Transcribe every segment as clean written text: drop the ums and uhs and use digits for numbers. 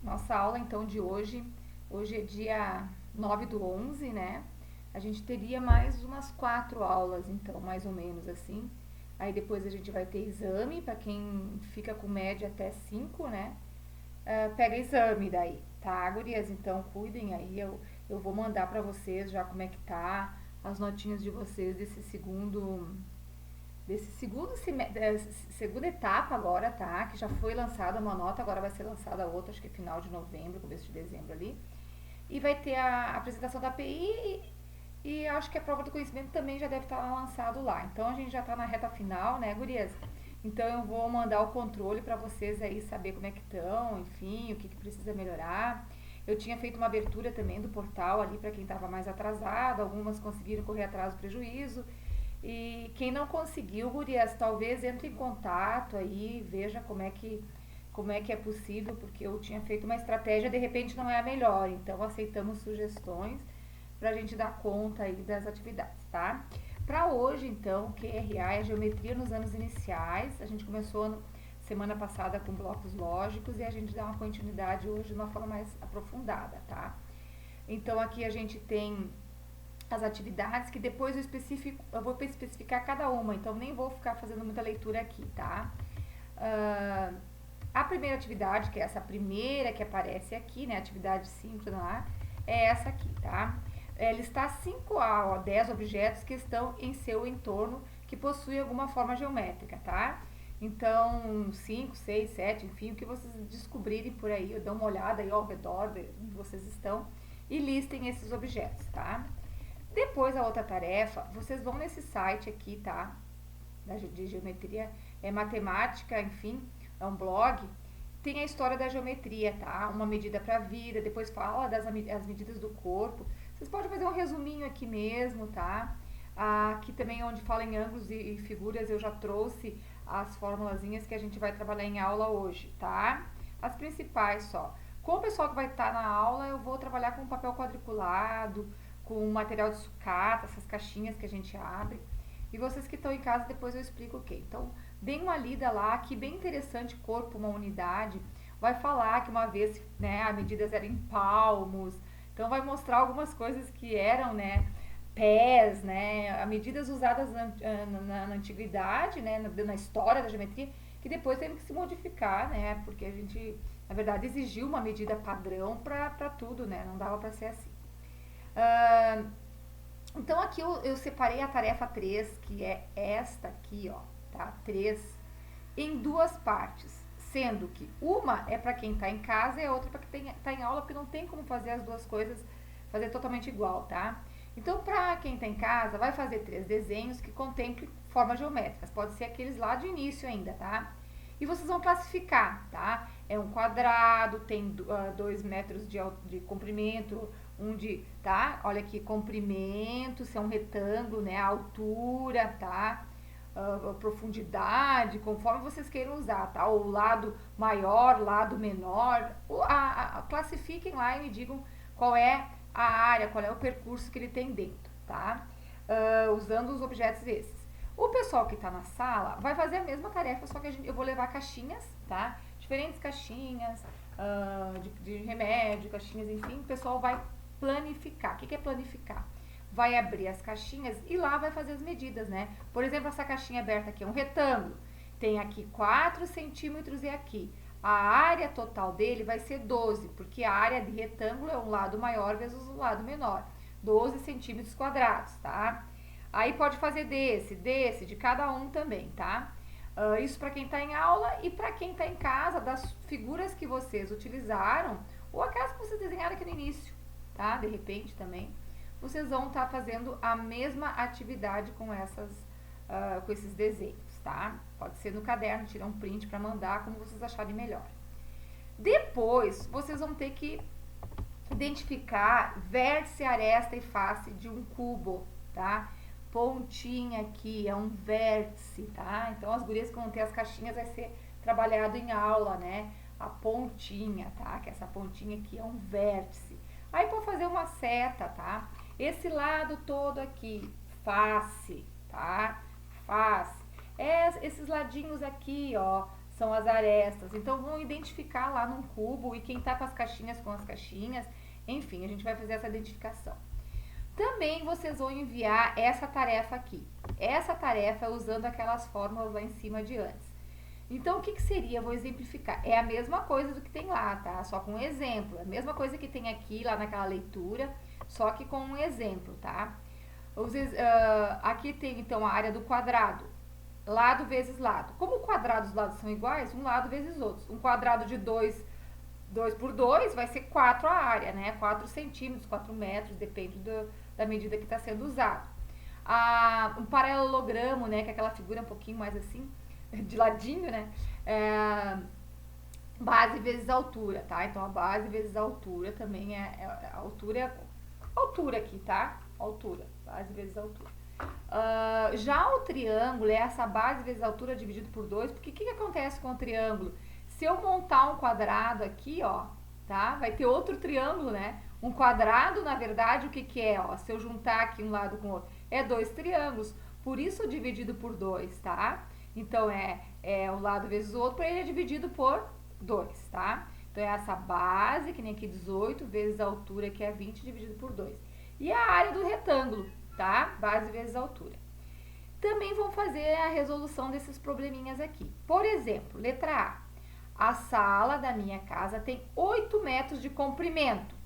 Nossa aula, então, de hoje é dia 9/11, né? A gente teria mais umas 4 aulas, então, mais ou menos assim. Aí depois a gente vai ter exame, para quem fica com média até 5, né? Pega exame daí, tá, gurias? Então, cuidem aí, eu vou mandar para vocês já como é que tá as notinhas de vocês segunda etapa agora, tá? Que já foi lançada uma nota, agora vai ser lançada outra, acho que final de novembro, começo de dezembro ali. E vai ter a apresentação da API e acho que a prova do conhecimento também já deve estar lançado lá. Então a gente já está na reta final, né, gurias? Então eu vou mandar o controle para vocês aí saber como é que estão, enfim, o que, que precisa melhorar. Eu tinha feito uma abertura também do portal ali para quem estava mais atrasado, algumas conseguiram correr atrás do prejuízo. E quem não conseguiu, gurias, talvez entre em contato aí, veja como é que é possível, porque eu tinha feito uma estratégia, de repente não é a melhor, então aceitamos sugestões para a gente dar conta aí das atividades, tá? Para hoje, então, QRA é geometria nos anos iniciais, a gente começou semana passada com blocos lógicos e a gente dá uma continuidade hoje de uma forma mais aprofundada, tá? Então aqui a gente tem as atividades que depois eu vou especificar cada uma, então nem vou ficar fazendo muita leitura aqui, tá? Uh, a primeira atividade, que é essa primeira que aparece aqui, né, atividade síncrona lá, é essa aqui, tá? É listar 5 a 10 objetos que estão em seu entorno que possuem alguma forma geométrica, tá? Então, 5, 6, 7, enfim, o que vocês descobrirem por aí, dão uma olhada aí ao redor de onde vocês estão e listem esses objetos, tá? Depois, a outra tarefa, vocês vão nesse site aqui, tá? De geometria, é matemática, enfim, é um blog. Tem a história da geometria, tá? Uma medida para a vida, depois fala as medidas do corpo. Vocês podem fazer um resuminho aqui mesmo, tá? Aqui também onde fala em ângulos e figuras, eu já trouxe as formulazinhas que a gente vai trabalhar em aula hoje, tá? As principais só. Com o pessoal que vai estar na aula, eu vou trabalhar com papel quadriculado, com material de sucata, essas caixinhas que a gente abre. E vocês que estão em casa, depois eu explico o que. Então, deem uma lida lá, que bem interessante, corpo, uma unidade. Vai falar que uma vez, né, as medidas eram em palmos. Então, vai mostrar algumas coisas que eram, né, pés, né, medidas usadas na antiguidade, né, na história da geometria, que depois teve que se modificar, né, porque a gente, na verdade, exigiu uma medida padrão para tudo, né, não dava para ser assim. Uh, então aqui eu separei a tarefa 3, que é esta aqui, ó, tá? 3, em duas partes, sendo que uma é para quem está em casa e a outra para quem está em aula, porque não tem como fazer as duas coisas, fazer totalmente igual, tá? Então, para quem está em casa, vai fazer 3 desenhos que contemplem formas geométricas, pode ser aqueles lá de início ainda, tá? E vocês vão classificar, tá? É um quadrado, tem 2 metros de comprimento, tá? Olha aqui, comprimento, se é um retângulo, né? A altura, tá? A profundidade, conforme vocês queiram usar, tá? O lado maior, lado menor. Classifiquem lá e me digam qual é a área, qual é o percurso que ele tem dentro, tá? Usando os objetos esses. O pessoal que está na sala vai fazer a mesma tarefa, só que eu vou levar caixinhas, tá? Diferentes caixinhas de remédio, caixinhas, enfim. O pessoal vai planificar. O que é planificar? Vai abrir as caixinhas e lá vai fazer as medidas, né? Por exemplo, essa caixinha aberta aqui é um retângulo. Tem aqui 4 centímetros e aqui. A área total dele vai ser 12, porque a área de retângulo é um lado maior vezes o lado menor. 12 centímetros quadrados, tá? Aí pode fazer desse, de cada um também, tá? Isso para quem está em aula e para quem está em casa, das figuras que vocês utilizaram, ou aquelas que vocês desenharam aqui no início, tá? De repente também, vocês vão estar fazendo a mesma atividade com com esses desenhos, tá? Pode ser no caderno, tirar um print para mandar, como vocês acharem melhor. Depois, vocês vão ter que identificar vértice, aresta e face de um cubo, tá? Pontinha aqui é um vértice, tá? Então as gurias que vão ter as caixinhas vai ser trabalhado em aula, né? A pontinha, tá? Que essa pontinha aqui é um vértice. Aí pode fazer uma seta, tá? Esse lado todo aqui, face, tá? Face. Esses ladinhos aqui, ó, são as arestas. Então, vão identificar lá num cubo e quem tá com as caixinhas, enfim, a gente vai fazer essa identificação. Também vocês vão enviar essa tarefa aqui. Essa tarefa é usando aquelas fórmulas lá em cima de antes. Então, o que seria? Vou exemplificar. É a mesma coisa do que tem lá, tá? Só com um exemplo. A mesma coisa que tem aqui, lá naquela leitura, só que com um exemplo, tá? Aqui tem, então, a área do quadrado. Lado vezes lado. Como o quadrado dos lados são iguais, um lado vezes outros. Um quadrado de 2 por 2 vai ser 4 a área, né? 4 centímetros, 4 metros, depende da medida que está sendo usado. Um paralelogramo, né? Que é aquela figura um pouquinho mais assim, de ladinho, né? Base vezes altura, tá? Então, a base vezes a altura também a altura aqui, tá? Altura, base vezes altura. Já o triângulo é essa base vezes a altura dividido por 2, porque o que acontece com o triângulo? Se eu montar um quadrado aqui, ó, tá? Vai ter outro triângulo, né? Um quadrado, na verdade, o que é, ó? Se eu juntar aqui um lado com o outro, é 2 triângulos, por isso dividido por 2, tá? Então, é um lado vezes o outro, ele é dividido por 2, tá? Então, é essa base, que nem aqui 18, vezes a altura, que é 20, dividido por 2. E a área do retângulo, tá? Base vezes a altura. Também vão fazer a resolução desses probleminhas aqui. Por exemplo, letra A. A sala da minha casa tem 8 metros de comprimento,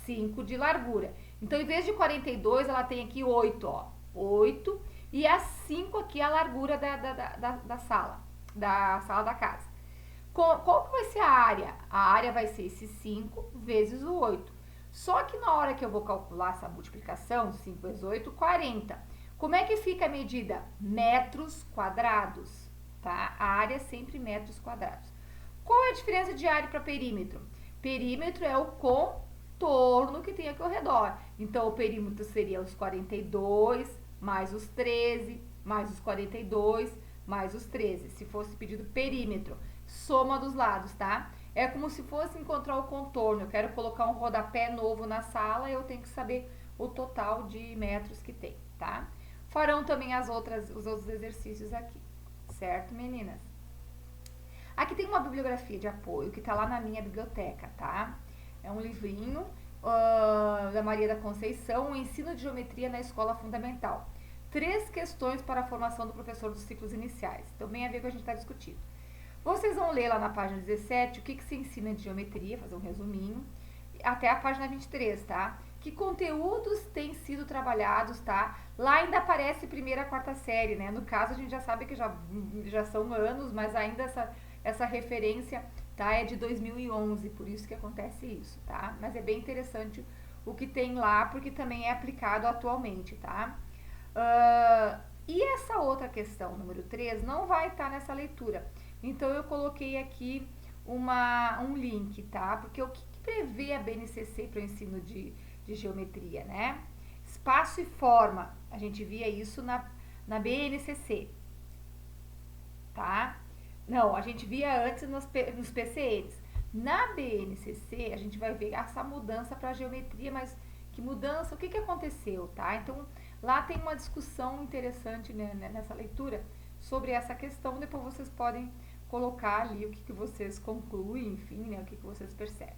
5 de largura. Então, em vez de 42, ela tem aqui 8, ó. 8 e a 5 aqui a largura da sala da casa. Qual que vai ser a área? A área vai ser esse 5 vezes o 8. Só que na hora que eu vou calcular essa multiplicação, 5 vezes 8, 40. Como é que fica a medida? Metros quadrados, tá? A área é sempre metros quadrados. Qual é a diferença de área para perímetro? Perímetro é o contorno que tem aqui ao redor. Então, o perímetro seria os 42, mais os 13, mais os 42, mais os 13. Se fosse pedido perímetro, soma dos lados, tá? É como se fosse encontrar o contorno. Eu quero colocar um rodapé novo na sala, eu tenho que saber o total de metros que tem, tá? Farão também os outros exercícios aqui, certo, meninas? Aqui tem uma bibliografia de apoio que tá lá na minha biblioteca, tá? É um livrinho da Maria da Conceição, o ensino de geometria na escola fundamental. 3 questões para a formação do professor dos ciclos iniciais. Então, bem a ver com o que a gente está discutindo. Vocês vão ler lá na página 17 o que se ensina de geometria, fazer um resuminho, até a página 23, tá? Que conteúdos têm sido trabalhados, tá? Lá ainda aparece primeira a quarta série, né? No caso, a gente já sabe que já são anos, mas ainda essa referência, tá? É de 2011, por isso que acontece isso, tá? Mas é bem interessante o que tem lá, porque também é aplicado atualmente, tá? E essa outra questão, número 3, não vai estar nessa leitura. Então, eu coloquei aqui um link, tá? Porque o que prevê a BNCC para o ensino de geometria, né? Espaço e forma. A gente via isso na BNCC, tá? Não, a gente via antes nos PCNs. Na BNCC, a gente vai ver essa mudança para a geometria, mas que mudança? O que aconteceu, tá? Então, lá tem uma discussão interessante, né, nessa leitura sobre essa questão. Depois vocês podem colocar ali o que vocês concluem, enfim, né, o que vocês percebem.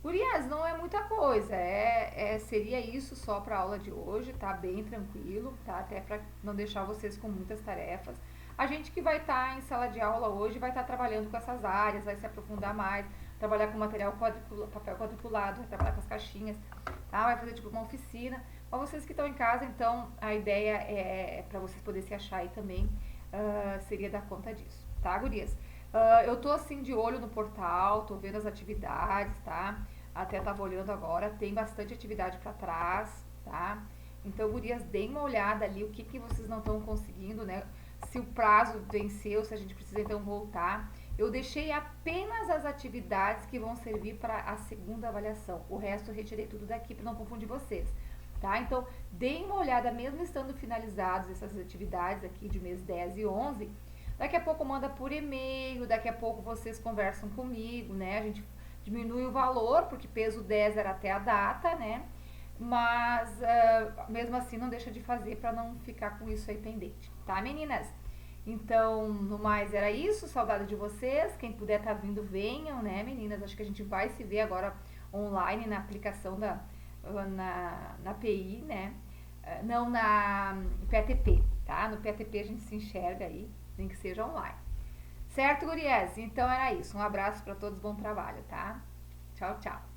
Gurias, não é muita coisa, seria isso só para a aula de hoje, tá? Bem tranquilo, tá? Até para não deixar vocês com muitas tarefas. A gente que vai estar em sala de aula hoje vai estar trabalhando com essas áreas, vai se aprofundar mais, trabalhar com material papel quadriculado, vai trabalhar com as caixinhas, tá? Vai fazer tipo uma oficina. Para vocês que estão em casa, então, a ideia é para vocês poderem se achar aí também, seria dar conta disso, tá, gurias? Eu tô assim de olho no portal, tô vendo as atividades, tá? Até tava olhando agora, tem bastante atividade para trás, tá? Então, gurias, deem uma olhada ali, o que vocês não estão conseguindo, né? Se o prazo venceu, se a gente precisa então voltar. Eu deixei apenas as atividades que vão servir para a segunda avaliação. O resto eu retirei tudo daqui para não confundir vocês, tá? Então, deem uma olhada, mesmo estando finalizadas essas atividades aqui de mês 10 e 11, daqui a pouco manda por e-mail, daqui a pouco vocês conversam comigo, né? A gente diminui o valor, porque peso 10 era até a data, né? Mas, mesmo assim, não deixa de fazer para não ficar com isso aí pendente, tá, meninas? Então, no mais era isso, saudade de vocês. Quem puder tá vindo, venham, né, meninas? Acho que a gente vai se ver agora online na aplicação na PI, né? Não na PTP, tá? No PTP a gente se enxerga aí, nem que seja online. Certo, gurias? Então era isso. Um abraço para todos, bom trabalho, tá? Tchau, tchau.